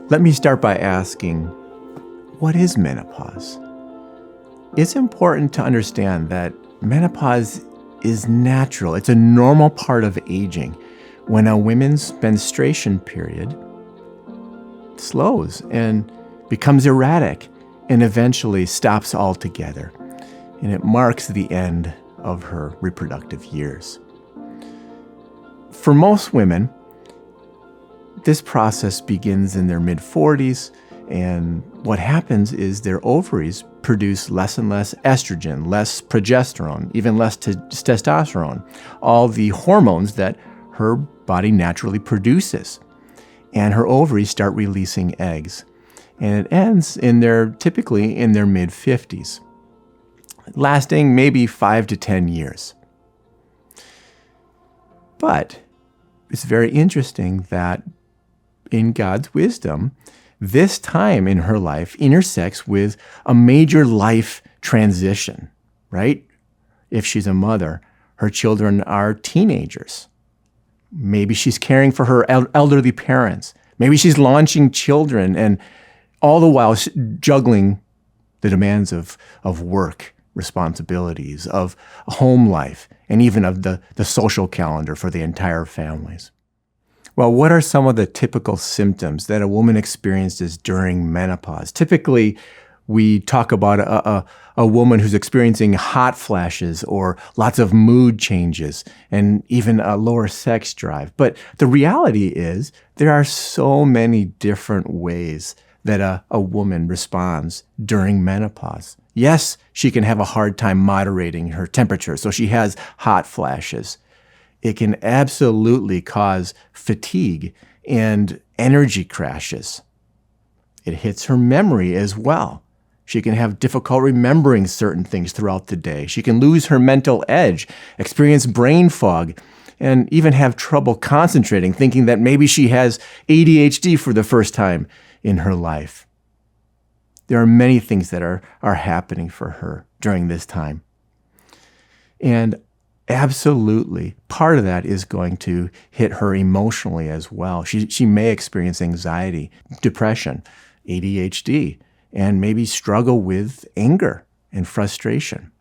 Let me start by asking, what is menopause? It's important to understand that menopause is natural. It's a normal part of aging when a woman's menstruation period slows and becomes erratic and eventually stops altogether. And it marks the end of her reproductive years. For most women, this process begins in their mid-40s, and what happens is their ovaries produce less and less estrogen, less progesterone, even less testosterone, all the hormones that her body naturally produces. And her ovaries start releasing eggs. And it ends typically in their mid-50s, lasting maybe 5 to 10 years. But it's very interesting that in God's wisdom, this time in her life intersects with a major life transition, right? If she's a mother, her children are teenagers. Maybe she's caring for her elderly parents. Maybe she's launching children, and all the while juggling the demands of work, responsibilities, of home life, and even of the social calendar for the entire families. Well, what are some of the typical symptoms that a woman experiences during menopause? Typically, we talk about a woman who's experiencing hot flashes or lots of mood changes and even a lower sex drive. But the reality is there are so many different ways that a woman responds during menopause. Yes, she can have a hard time moderating her temperature, so she has hot flashes. It can absolutely cause fatigue and energy crashes. It hits her memory as well. She can have difficulty remembering certain things throughout the day. She can lose her mental edge, experience brain fog, and even have trouble concentrating, thinking that maybe she has ADHD for the first time in her life. There are many things that are happening for her during this time. And absolutely, part of that is going to hit her emotionally as well. She may experience anxiety, depression, ADHD, and maybe struggle with anger and frustration.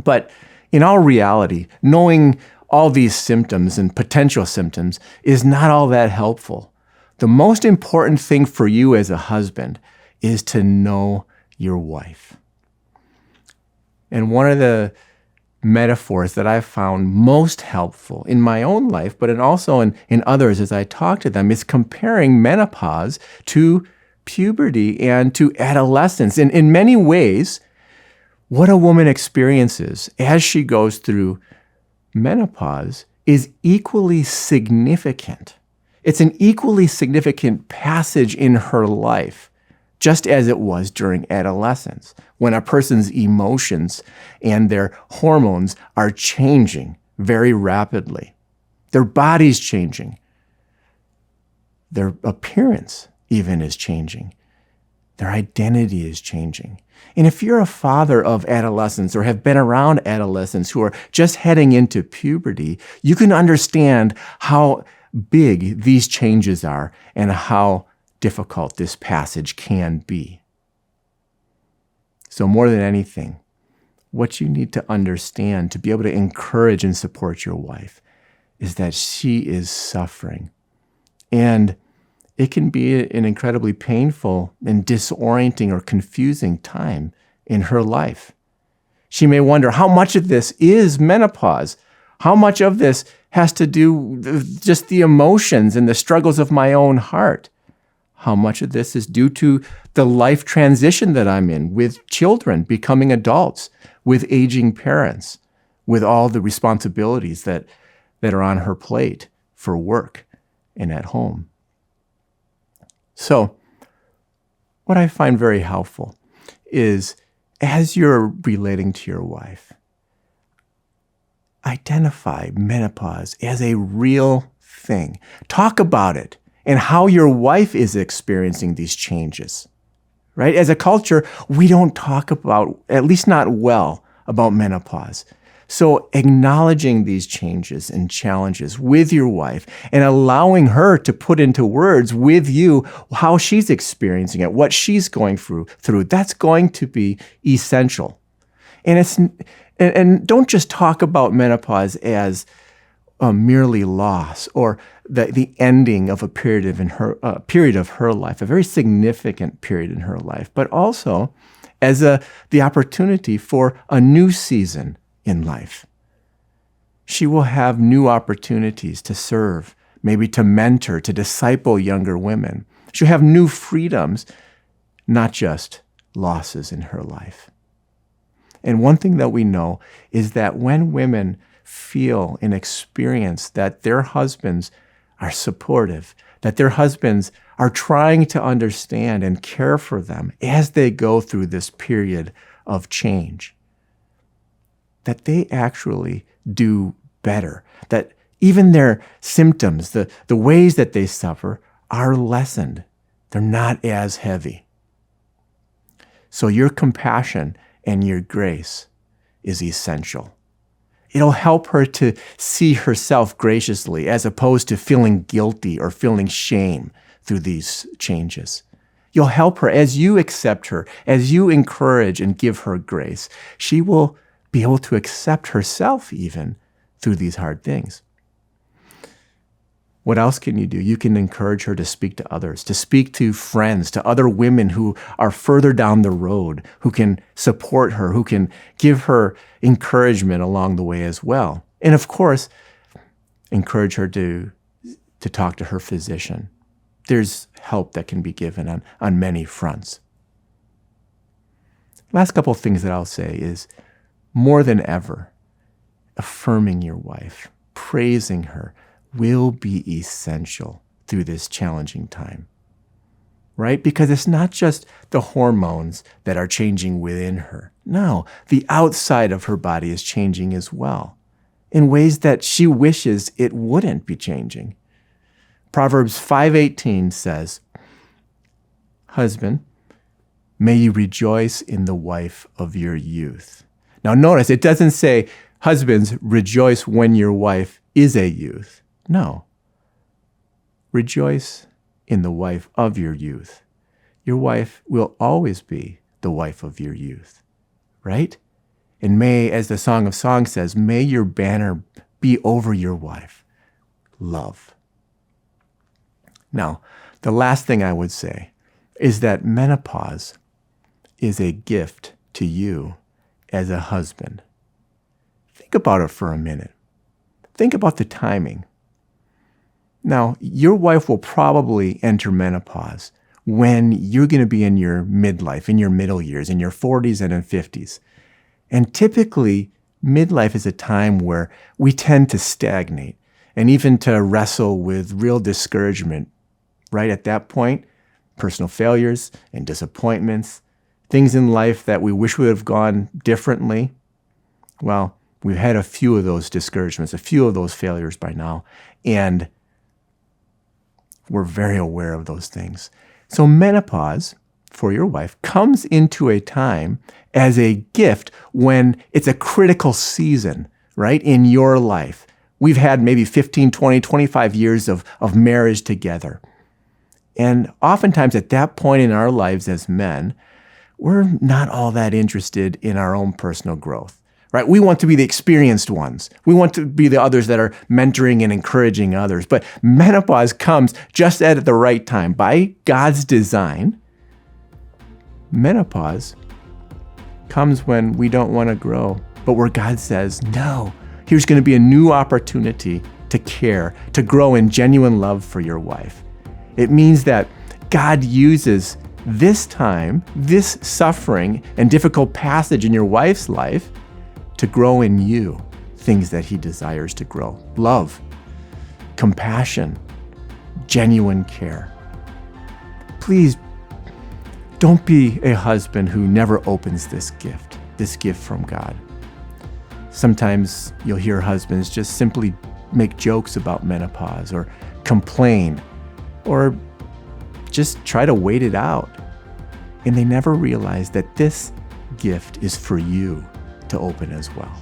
But in all reality, knowing all these symptoms and potential symptoms is not all that helpful. The most important thing for you as a husband is to know your wife. And one of the metaphors that I've found most helpful in my own life, but also in others as I talk to them, is comparing menopause to puberty and to adolescence. And in many ways, what a woman experiences as she goes through menopause is equally significant. It's an equally significant passage in her life, just as it was during adolescence, when a person's emotions and their hormones are changing very rapidly. Their body's changing. Their appearance even is changing. Their identity is changing. And if you're a father of adolescents or have been around adolescents who are just heading into puberty, you can understand how big these changes are and how difficult this passage can be. So more than anything, what you need to understand to be able to encourage and support your wife is that she is suffering. And it can be an incredibly painful and disorienting or confusing time in her life. She may wonder how much of this is menopause. How much of this has to do with just the emotions and the struggles of my own heart? How much of this is due to the life transition that I'm in with children becoming adults, with aging parents, with all the responsibilities that are on her plate for work and at home? So, what I find very helpful is as you're relating to your wife, identify menopause as a real thing. Talk about it and how your wife is experiencing these changes, right? As a culture, we don't talk about, at least not well, about menopause. So acknowledging these changes and challenges with your wife and allowing her to put into words with you how she's experiencing it, what she's going through, that's going to be essential. And don't just talk about menopause as merely loss or the ending of a period of her life, a very significant period in her life, but also as the opportunity for a new season in life. She will have new opportunities to serve, maybe to mentor, to disciple younger women. She'll have new freedoms, not just losses in her life. And one thing that we know is that when women feel and experience that their husbands are supportive, that their husbands are trying to understand and care for them as they go through this period of change, that they actually do better, that even their symptoms, the ways that they suffer, are lessened. They're not as heavy. So your compassion and your grace is essential. It'll help her to see herself graciously as opposed to feeling guilty or feeling shame through these changes. You'll help her as you accept her, as you encourage and give her grace. She will be able to accept herself even through these hard things. What else can you do? You can encourage her to speak to others, to speak to friends, to other women who are further down the road, who can support her, who can give her encouragement along the way as well. And of course, encourage her to talk to her physician. There's help that can be given on many fronts. Last couple of things that I'll say is, more than ever, affirming your wife, praising her, will be essential through this challenging time, right? Because it's not just the hormones that are changing within her. No, the outside of her body is changing as well in ways that she wishes it wouldn't be changing. Proverbs 5:18 says, "Husband, may you rejoice in the wife of your youth." Now notice, it doesn't say, "Husbands, rejoice when your wife is a youth." No. Rejoice in the wife of your youth. Your wife will always be the wife of your youth, right? And may, as the Song of Songs says, may your banner be over your wife, love. Now, the last thing I would say is that menopause is a gift to you as a husband. Think about it for a minute. Think about the timing. Now, your wife will probably enter menopause when you're going to be in your midlife, in your middle years, in your 40s and in 50s. And typically, midlife is a time where we tend to stagnate and even to wrestle with real discouragement. Right at that point, personal failures and disappointments, things in life that we wish would have gone differently. Well, we've had a few of those discouragements, a few of those failures by now, and we're very aware of those things. So menopause for your wife comes into a time as a gift when it's a critical season, right, in your life. We've had maybe 15, 20, 25 years of marriage together. And oftentimes at that point in our lives as men, we're not all that interested in our own personal growth. Right? We want to be the experienced ones. We want to be the others that are mentoring and encouraging others. But menopause comes just at the right time. By God's design, menopause comes when we don't want to grow, but where God says, no, here's going to be a new opportunity to care, to grow in genuine love for your wife. It means that God uses this time, this suffering and difficult passage in your wife's life to grow in you things that he desires to grow. Love, compassion, genuine care. Please don't be a husband who never opens this gift from God. Sometimes you'll hear husbands just simply make jokes about menopause or complain or just try to wait it out. And they never realize that this gift is for you to open as well.